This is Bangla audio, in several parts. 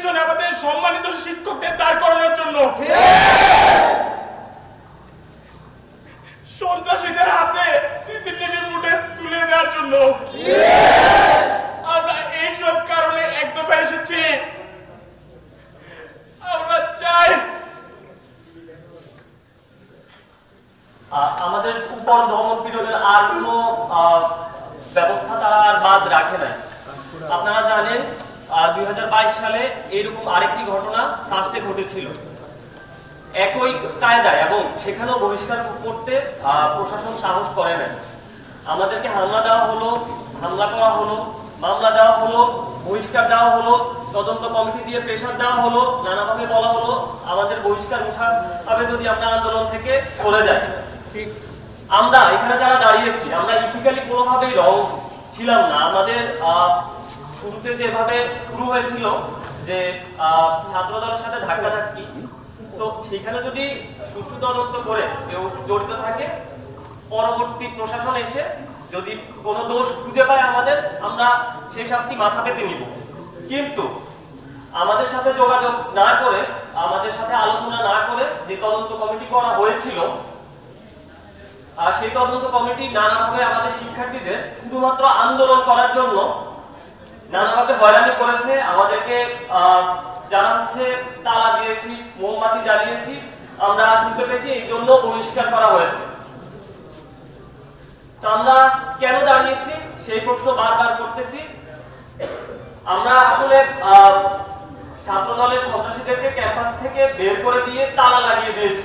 পিছনে আমাদের সম্মানিত শিক্ষকদের দাঁড় করানোর জন্য, সন্ত্রাসীদের হাতে সিসিটিভি ফুটেজ তুলে দেওয়ার জন্য। আমরা এইসব কারণে এক দফা এসেছি। আমরা চাই আমাদের উপর দমন পীড়নের আর কোনো ব্যবস্থা তারা আর বাদ রাখে নাই। আপনারা জানেন 2022 সালে এরকম আরেকটি ঘটনা সাস্টে ঘটেছিল একই কায়দায়, এবং সেখানেও বহিষ্কার করতে প্রশাসন সাহস করে না। আমাদেরকে হামলা দেওয়া হলো, হামলা করা হলো, মামলা দেওয়া হলো, বহিষ্কার দেওয়া হলো, তদন্ত কমিটি দিয়ে প্রেশার দেওয়া হলো, নানাভাবে বলা হলো আমাদের বহিষ্কার উঠাবে যদি আমরা আন্দোলন থেকে সরে যাই। আমরা এখানে যারা দাঁড়িয়েছি, আমরা ইথিক্যালি কোনোভাবেই রং ছিলাম না। আমাদের শুরুতে যেভাবে শুরু হয়েছিল যে ছাত্র দলের সাথে ধাক্কাধাক্কি, তো সেখানে যদি সুষ্ঠু তদন্ত করে কেউ জড়িত থাকে, পরবর্তী প্রশাসন এসে যদি কোনো দোষ খুঁজে পায় আমাদের, আমরা সেই শাস্তি মাথা পেতে নিব। কিন্তু আমাদের সাথে যোগাযোগ না করে, আমাদের সাথে আলোচনা না করে যে তদন্ত কমিটি করা হয়েছিল, সেই তদন্ত কমিটি নানাভাবে আমাদের শিক্ষার্থীদের শুধুমাত্র আন্দোলন করার জন্য নানাভাবে হয়রানি করেছে। আমাদেরকে যারা হচ্ছে তালা দিয়েছি, মোমবাতি জ্বালিয়েছি, আমরা শুনতে পেয়েছি, এই জন্য বহিষ্কার করা হয়েছে। তো আমরা কেন দাঁড়িয়েছি সেই প্রশ্ন বারবার করতেছি। আমরা আসলে ছাত্র দলের সন্ত্রাসীদেরকে ক্যাম্পাস থেকে বের করে দিয়ে তালা লাগিয়ে দিয়েছি।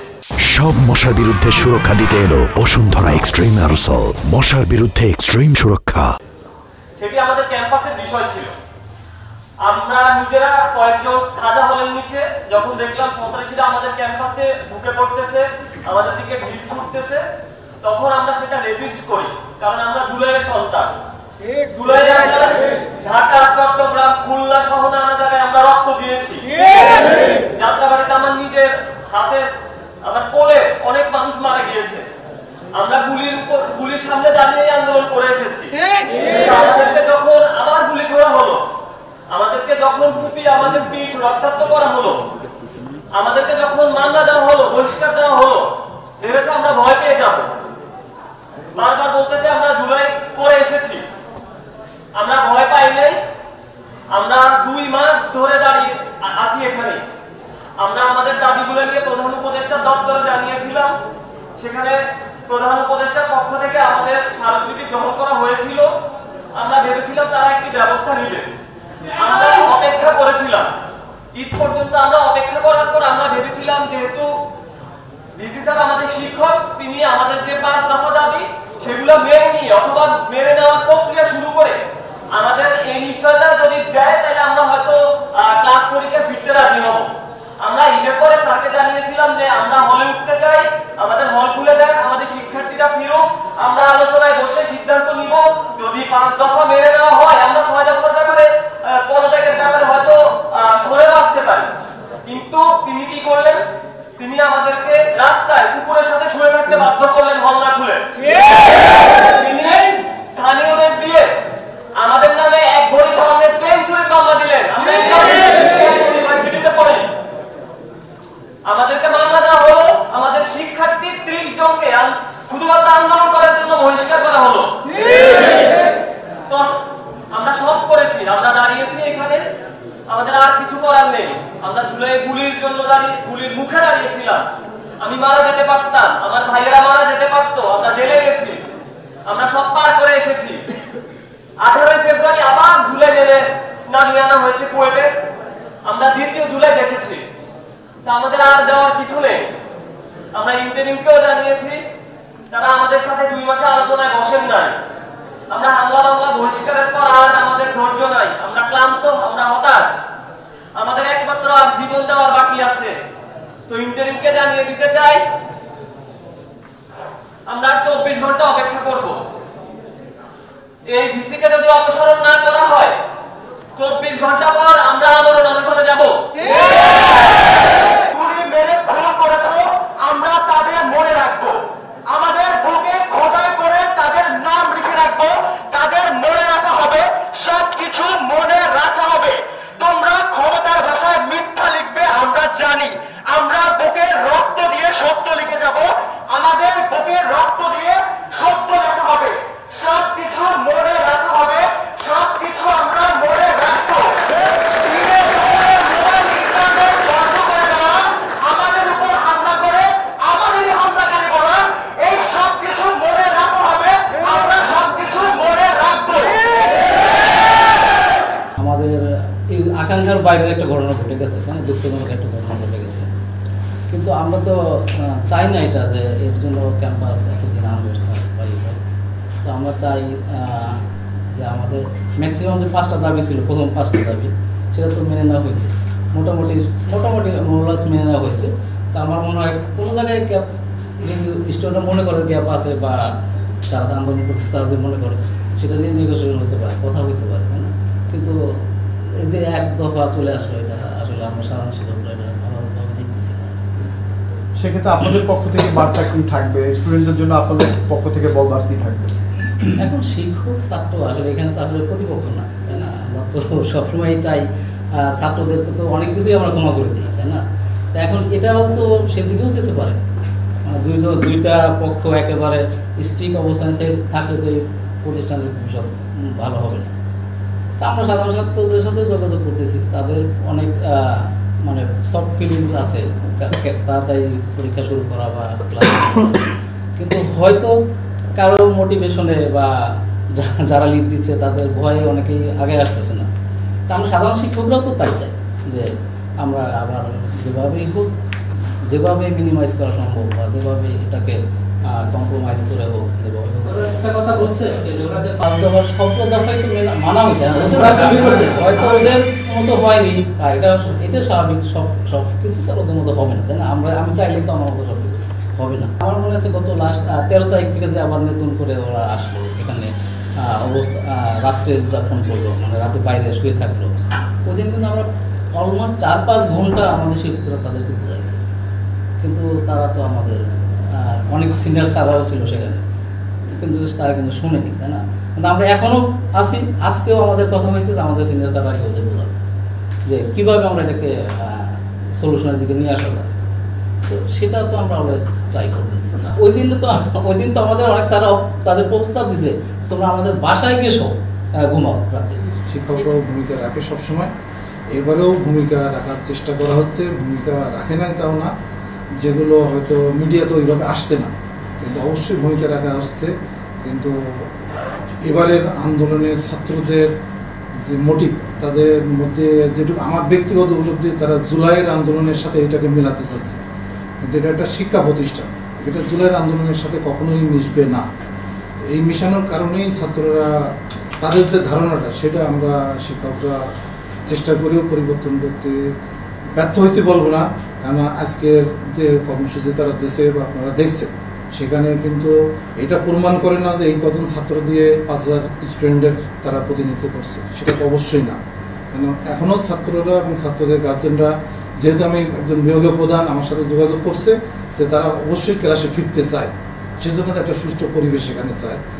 সব মশার বিরুদ্ধে সুরক্ষা দিতে এলো বসুন্ধরা এক্সট্রিম অ্যারোসল, মশার বিরুদ্ধে এক্সট্রিম সুরক্ষা। সেটি আমাদের ক্যাম্পাসের বিষয় ছিল। আমরা নিজেরা কয়েকজন খাজা হলের নিচে যখন দেখলাম সন্ত্রাসীরা আমাদের ক্যাম্পাসে ঢুকে পড়তেছে, আমাদের দিকে ঢিল ছুটতেছে, তখন আমরা সেটা রেজিস্ট করি, কারণ আমরা জুলাইয়ের সন্তান। জুলাইয়ে আমরা ঢাকা, চট্টগ্রাম, খুলনা সহ নানা জায়গায় আমরা রক্ত দিয়েছি। যাত্রাবাড়িতে আমার নিজের হাতের, আমার কোলে অনেক মানুষ মারা গিয়েছে। আমরা গুলির সামনে দাঁড়িয়ে আন্দোলন করে এসেছি। আমাদেরকে যখন আবার গুলি ছোড়া হলো, আমাদেরকে যখন কুপিয়ে আমাদের পিঠ রক্তাক্ত করা হলো, আমাদেরকে যখন মামলা দেওয়া হলো, বহিষ্কার দেওয়া হলো, ভেবেছে আমরা ভয় পেয়ে যাব। বারবার বলতেছে আমরা জুলাই করে এসেছি, আমরা ভয় পাই নাই। আমরা 2 মাস ধরে দাঁড়িয়ে আছি এখানে। আমরা আমাদের দাবিগুলো নিয়ে প্রধান উপদেষ্টার দপ্তরে জানিয়েছিলাম। সেখানে প্রধান উপদেষ্টার পক্ষ থেকে আমাদের স্মারকলিপি গ্রহণ করা হয়েছিল। আমরা ভেবেছিলাম তারা একটি ব্যবস্থা নেবে। আমরা অপেক্ষা করেছিলাম, ঈদ পর্যন্ত আমরা অপেক্ষা করার পর আমরা ভেবেছিলাম যেহেতু ডিসি স্যার আমাদের শিক্ষক, তিনি আমাদের যে 5 দফা দাবি সেগুলো মেনে নিয়ে অথবা মেনে নেওয়ার প্রক্রিয়া শুরু করে আমাদের এই নিশ্চয়তা যদি দেয়, তাহলে আমরা হয়তো ক্লাস পরীক্ষা ফিরতে রাজি হব। আমরা ঈদের পরে স্যারকে জানিয়েছিলাম যে আমরা হলে উঠতে চাই, আমাদের হল খুলে দেন, আমাদের শিক্ষার্থীরা ফিরুক, আমরা আলোচনায় বসে সিদ্ধান্ত নিব। যদি 5 দফা মেনে নেওয়া হয়, আমরা 6 দফার ব্যাপারে, পদত্যাগের ব্যাপারে হয়তো সরেও আসতে পারি। কিন্তু তিনি কি করলেন? তিনি আমাদেরকে রাস্তায় কুকুরের সাথে শুয়ে থাকতে বাধ্য করলেন হল না খুলে। তিনি স্থানীয়দের দিয়ে আমাদের নামে 1 ভরি স্বর্ণের চেইন চুরির মামলা দিলেন। আমরা ইউনিভার্সিটিতে পড়ি, আমাদেরকে মামলা দেওয়া হলো। আমাদের শিক্ষার্থী 30 জনকে শুধুমাত্র আন্দোলন করার জন্য বহিষ্কার করা হলো। তো আমরা সব করেছি, আমরা দাঁড়িয়েছি এখানে, আমাদের আর কিছু করার নেই। আমরা জুলাই গুলির জন্য গুলির মুখে দাঁড়িয়েছিলাম। আমি মারা যেতে পারতাম, আমার ভাইয়েরা মারা যেতে পারতো, আমরা জেলে গেছি, আমরা সব পার করে এসেছি। 18 ফেব্রুয়ারি আবার জুলাই নামিয়ে আনা হয়েছে কুয়েটে, আমরা 2 জুলাই দেখেছি। তা আমাদের আর দেওয়ার কিছু নেই। আমরা ইন্টারিমকেও জানিয়েছি, তারা আমাদের সাথে 2 মাসে আলোচনায় বসেন নাই। আমরা হামলা মামলা বহিষ্কারের পর আর আমাদের ধৈর্য নাই, আমরা ক্লান্ত, আমরা হতাশ। আমাদের একমাত্র আর জীবন দেওয়ার বাকি আছে। তো ইন্টারিমকে জানিয়ে দিতে চাই, আমরা 24 ঘন্টা অপেক্ষা করব। এই ভিসিকে যদি অপসারণ না করা হয়, 24 ঘন্টা পর আমরা আমরণ অনশনে যাব। আমরা তাদের মনে রাখবো, আমাদের বুকে খোদাই করে তাদের নাম লিখে রাখবো, তাদের মনে রাখা হবে, সবকিছু মনে রাখা হবে। তোমরা ক্ষমতার ভাষায় আপনার এই আকাঙ্ক্ষার বাইরে একটা ঘটনা ঘটে গেছে, এখানে দুঃখজনক একটা ঘটনা ঘটে গেছে। কিন্তু আমরা তো চাই না এটা যে এর জন্য ক্যাম্পাস এতদিন আনরেস্ট হয় বা তো আমরা চাই যে আমাদের ম্যাক্সিমাম যে 5টা দাবি ছিল, প্রথম 5টা দাবি সেটা তো মেনে নেওয়া হয়েছে, মোটামুটি মোরালাস মেনে নেওয়া হয়েছে। তো আমার মনে হয় কোনো জায়গায় গ্যাপ, স্টুডেন্টরা মনে করে গ্যাপ আছে বা যারা আন্দোলন করছে তারা যে মনে করে সেটা নিয়ে নেগোসিয়েশন হতে পারে, কথা হইতে পারে, তাই না? কিন্তু এই যে এক দফা চলে আসলো, এটা আসলে আমরা সাধারণ শিক্ষকরা এটা ভালোভাবে দেখতেছি না। সেক্ষেত্রে আপনাদের পক্ষ থেকে বার্তা কি থাকবে, স্টুডেন্টদের জন্য আপনাদের পক্ষ থেকে বলবার কি থাকবে? এখন শিক্ষক ছাত্র আসলে এখানে তো আসলে প্রতিপক্ষ না, তাই না? আমরা তো সবসময় চাই ছাত্রদেরকে তো অনেক কিছুই আমরা ক্ষমা করে দিই, তাই না? তো এখন এটাও তো সেদিকেও যেতে পারে, দুইটা পক্ষ একেবারে স্ট্রিক্ট অবস্থান থাকলে তো এই প্রতিষ্ঠানের ভবিষ্যৎ ভালো হবে না। তা আমরা সাধারণ ছাত্রদের সাথে যোগাযোগ করতেছি, তাদের অনেক মানে সফট ফিলিংস আছে, তাড়াতাড়ি পরীক্ষা শুরু করা বা ক্লাস, কিন্তু হয়তো কারো মোটিভেশনে বা যারা লিড দিচ্ছে তাদের ভয়ে অনেকেই আগে আসতেছে না। তা আমরা সাধারণ শিক্ষকরাও তো তাই চাই যে আমরা আবার যেভাবেই হোক, যেভাবে মিনিমাইজ করা সম্ভব বা যেভাবে এটাকে কম্প্রোমাইজ করে হোক, যেভাবে একটা কথা বলছে যে ওরা যে 5 দফার সব দফাই তো মানা হয়েছে, হয়তো ওদের মতো হয়নি, এটা স্বাভাবিক, সব কিছু তার ওদের মতো হবে না, তাই না? আমি চাইলে তো আমার মতো সব কিছু হবে না। আমার মনে আছে গত লাস্ট 13 তারিখ থেকে যে আবার নতুন করে ওরা আসলো এখানে, অবস্থা রাত্রে যাপন করলো, মানে রাতে বাইরে শুয়ে থাকলো, ওই দিন কিন্তু আমরা অলমোস্ট 4-5 ঘন্টা আমাদের শিক্ষকরা তাদেরকে বুঝাইছে, কিন্তু তারা তো আমাদের অনেক সিনিয়র স্যাররাও ছিল সেখানে, কিন্তু তারা কিন্তু শুনেনি, তাই না? কিন্তু আমরা এখনও আসি, আজকেও আমাদের কথা হয়েছে যে আমাদের সিনিয়র স্যাররা ওদের বোঝাবো যে কীভাবে আমরা এটাকে সলিউশনের দিকে নিয়ে আসা যায়। তো সেটা তো আমরা অলওয়েজ ট্রাই করতেছি। ওই দিন তো আমাদের অনেক স্যাররাও তাদের প্রস্তাব দিছে, তোমরা আমাদের বাসায় গিয়ে ঘুমাও রাতে। শিক্ষকরাও ভূমিকা রাখে সবসময়, এবারেও ভূমিকা রাখার চেষ্টা করা হচ্ছে। ভূমিকা রাখে নাই তাও না, যেগুলো হয়তো মিডিয়াতে ওইভাবে আসছে না, কিন্তু অবশ্যই ভূমিকা রাখা হচ্ছে। কিন্তু এবারের আন্দোলনে ছাত্রদের যে মোটিভ, তাদের মধ্যে যেটুকু আমার ব্যক্তিগত উপলব্ধি, তারা জুলাইয়ের আন্দোলনের সাথে এটাকে মেলাতে চাচ্ছে, কিন্তু এটা একটা শিক্ষা প্রতিষ্ঠান, এটা জুলাইয়ের আন্দোলনের সাথে কখনোই মিশবে না। এই মিশানোর কারণেই ছাত্ররা তাদের যে ধারণাটা, সেটা আমরা শিক্ষকরা চেষ্টা করেও পরিবর্তন করতে ব্যর্থ হয়েছি বলবো না, কেননা আজকের যে কর্মসূচি তারা দেশে বা আপনারা দেখছেন, সেখানে কিন্তু এটা প্রমাণ করে না যে এই কজন ছাত্র দিয়ে 5000 স্টুডেন্টের তারা প্রতিনিধিত্ব করছে, সেটা তো অবশ্যই না। কেন এখনও ছাত্ররা এবং ছাত্রদের গার্জেনরা, যেহেতু আমি একজন বিভাগীয় প্রধান, আমার সাথে যোগাযোগ করছে যে তারা অবশ্যই ক্লাসে ফিরতে চায়, সেজন্য একটা সুষ্ঠু পরিবেশ এখানে চায়।